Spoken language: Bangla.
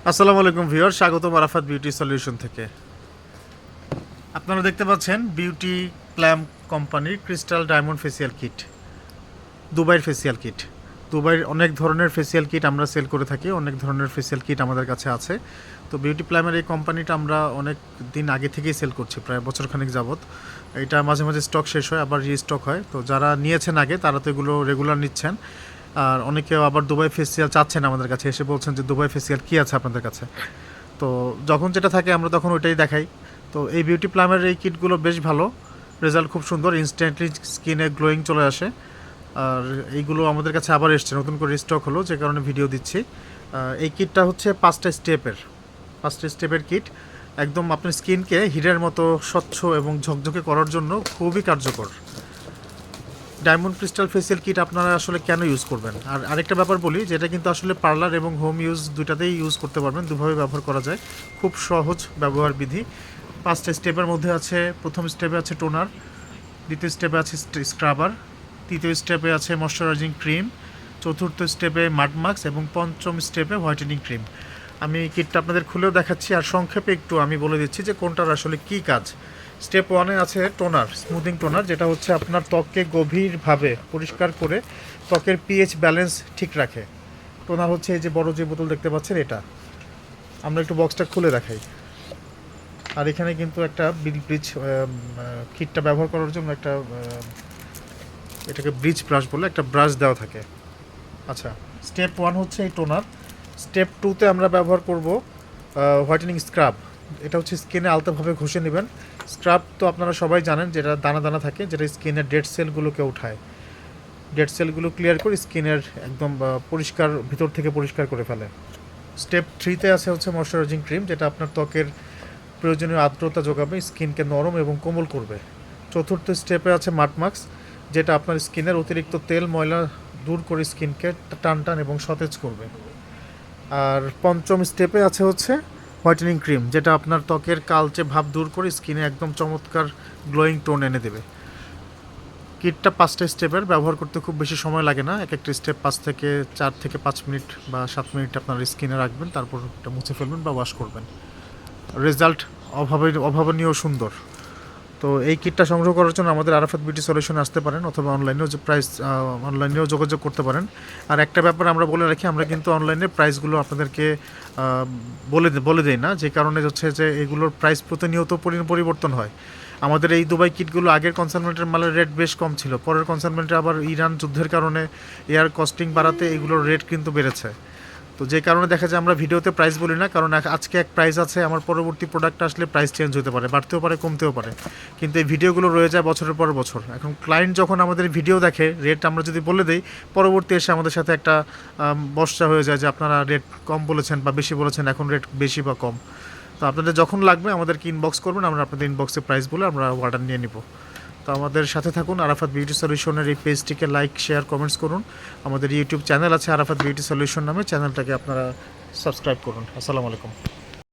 আসসালামু আলাইকুম ভিউয়ার, স্বাগতম আরাফাত বিউটি সলিউশন থেকে। আপনারা দেখতে পাচ্ছেন বিউটি প্ল্যাম কোম্পানির ক্রিস্টাল ডায়মন্ড ফেসিয়াল কিট, দুবাইয়ের ফেসিয়াল কিট। দুবাইয়ের অনেক ধরনের ফেসিয়াল কিট আমরা সেল করে থাকি, অনেক ধরনের ফেসিয়াল কিট আমাদের কাছে আছে। তো বিউটি প্ল্যামের এই কোম্পানিটা আমরা অনেক দিন আগে থেকেই সেল করছি, প্রায় বছরখানেক যাবত। এটা মাঝে মাঝে স্টক শেষ হয়, আবার রিস্টক হয়। তো যারা নিয়েছেন আগে তারা তো এগুলো রেগুলার নিচ্ছেন, আর অনেকেও আবার দুবাই ফেসিয়াল চাচ্ছেন আমাদের কাছে, এসে বলছেন যে দুবাই ফেসিয়াল কী আছে আপনাদের কাছে। তো যখন যেটা থাকে আমরা তখন ওইটাই দেখাই। তো এই বিউটি প্লামের এই কিটগুলো বেশ ভালো, রেজাল্ট খুব সুন্দর, ইনস্ট্যান্টলি স্কিনে গ্লোয়িং চলে আসে। আর এইগুলো আমাদের কাছে আবার এসছে, নতুন করে স্টক হলো, যে কারণে ভিডিও দিচ্ছি। এই কিটটা হচ্ছে 5টা স্টেপের কিট। একদম আপনার স্কিনকে হিরের মতো স্বচ্ছ এবং ঝকঝকে করার জন্য খুবই কার্যকর। ডায়মন্ড ক্রিস্টাল ফেসিয়াল কিট আপনারা আসলে কেন ইউজ করবেন? আর আরেকটা ব্যাপার বলি, যেটা কিন্তু আসলে পার্লার এবং হোম ইউজ দুটাতেই ইউজ করতে পারবেন, দুভাবে ব্যবহার করা যায়। খুব সহজ ব্যবহার বিধি। 5টা স্টেপের মধ্যে আছে, প্রথম স্টেপে আছে টোনার, দ্বিতীয় স্টেপে আছে স্ক্রাবার, তৃতীয় স্টেপে আছে ময়শ্চারাইজিং ক্রিম, চতুর্থ স্টেপে মাড মাস্ক এবং পঞ্চম স্টেপে হোয়াইটেনিং ক্রিম। আমি কিটটা আপনাদের খুলেও দেখাচ্ছি, আর সংক্ষেপে একটু আমি বলে দিচ্ছি যে কোনটার আসলে কী কাজ। স্টেপ 1-এ আছে টোনার, স্মুদিং টোনার, যেটা হচ্ছে আপনার ত্বককে গভীরভাবে পরিষ্কার করে ত্বকের পিএইচ ব্যালেন্স ঠিক রাখে। টোনার হচ্ছে এই যে বড় যে বোতল দেখতে পাচ্ছেন এটা। আমরা একটু বক্সটা খুলে দেখাই। আর এখানে কিন্তু একটা ব্রিজ, কিটটা ব্যবহার করার জন্য একটা এটাকে ব্রিজ ব্রাশ বলে একটা ব্রাশ দেওয়া থাকে। আচ্ছা, স্টেপ 1 হচ্ছে এই টোনার। স্টেপ 2-তে আমরা ব্যবহার করব হোয়াইটেনিং স্ক্রাব। এটা হচ্ছে স্কিনে আলতাভাবে ঘষে নেবেন। স্ক্রাব তো আপনারা সবাই জানেন, যেটা দানা দানা থাকে, যেটা স্কিনের ডেড সেলগুলোকে উঠায়, ডেড সেলগুলো ক্লিয়ার করে স্কিনের একদম পরিষ্কার, ভিতর থেকে পরিষ্কার করে ফেলে। স্টেপ 3-তে আছে হচ্ছে ময়শ্চারাইজিং ক্রিম, যেটা আপনার ত্বকের প্রয়োজনীয় আর্দ্রতা যোগাবে, স্কিনকে নরম এবং কোমল করবে। চতুর্থ স্টেপে আছে মাড মাস্ক, যেটা আপনার স্কিনের অতিরিক্ত তেল ময়লা দূর করে স্কিনকে টান টান এবং সতেজ করবে। আর পঞ্চম স্টেপে আছে হচ্ছে হোয়াইটেনিং ক্রিম, যেটা আপনার ত্বকের কালচে ভাব দূর করে স্কিনে একদম চমৎকার গ্লোয়িং টোন এনে দেবে। কিটটা 5টা স্টেপের, ব্যবহার করতে খুব বেশি সময় লাগে না। এক একটা স্টেপ 4 থেকে 5 মিনিট বা 7 মিনিট আপনার স্কিনে রাখবেন, তারপর এটা মুছে ফেলবেন বা ওয়াশ করবেন। রেজাল্ট অভাবনীয় সুন্দর। তো এই কিটটা সংগ্রহ করার জন্য আমাদের আরাফাত বিউটি সলিউশনে আসতে পারেন, অথবা অনলাইনেও যোগাযোগ করতে পারেন। আর একটা ব্যাপার আমরা বলে রাখি, আমরা কিন্তু অনলাইনে প্রাইসগুলো আপনাদেরকে বলে দেই না, যে কারণে হচ্ছে যে এগুলোর প্রাইস প্রতিনিয়ত পরিবর্তন হয়। আমাদের এই দুবাই কিটগুলো আগের কনসালমেন্টের মালের রেট বেশ কম ছিল, পরের কনসালমেন্টে আবার ইরান যুদ্ধের কারণে এয়ার কস্টিং বাড়াতে এগুলোর রেট কিন্তু বেড়েছে। তো যে কারণে দেখা যায় আমরা ভিডিওতে প্রাইস বলি না, কারণ আজকে এক প্রাইস আছে, আমার পরবর্তী প্রোডাক্ট আসলে প্রাইস চেঞ্জ হতে পারে, বাড়তেও পারে, কমতেও পারে। কিন্তু এই ভিডিওগুলো রয়ে যায় বছরের পর বছর। এখন ক্লায়েন্ট যখন আমাদের ভিডিও দেখে, রেট আমরা যদি বলে দিই, পরবর্তী এসে আমাদের সাথে একটা বর্ষা হয়ে যায় যে আপনারা রেট কম বলেছেন বা বেশি বলেছেন, এখন রেট বেশি বা কম। তো আপনাদের যখন লাগবে আমাদেরকে ইনবক্স করবেন, আমরা আপনাদের ইনবক্সে প্রাইস বলে আমরা অর্ডার নিয়ে নিব। তো আমাদের সাথে থাকুন। আরাফাত বিউটি সলিউশনের এই পেজটিকে লাইক, শেয়ার, কমেন্টস করুন। আমাদের ইউটিউব চ্যানেল আছে আরাফাত বিউটি সলিউশন নামে, চ্যানেলটাকে আপনারা সাবস্ক্রাইব করুন। আসসালামু আলাইকুম।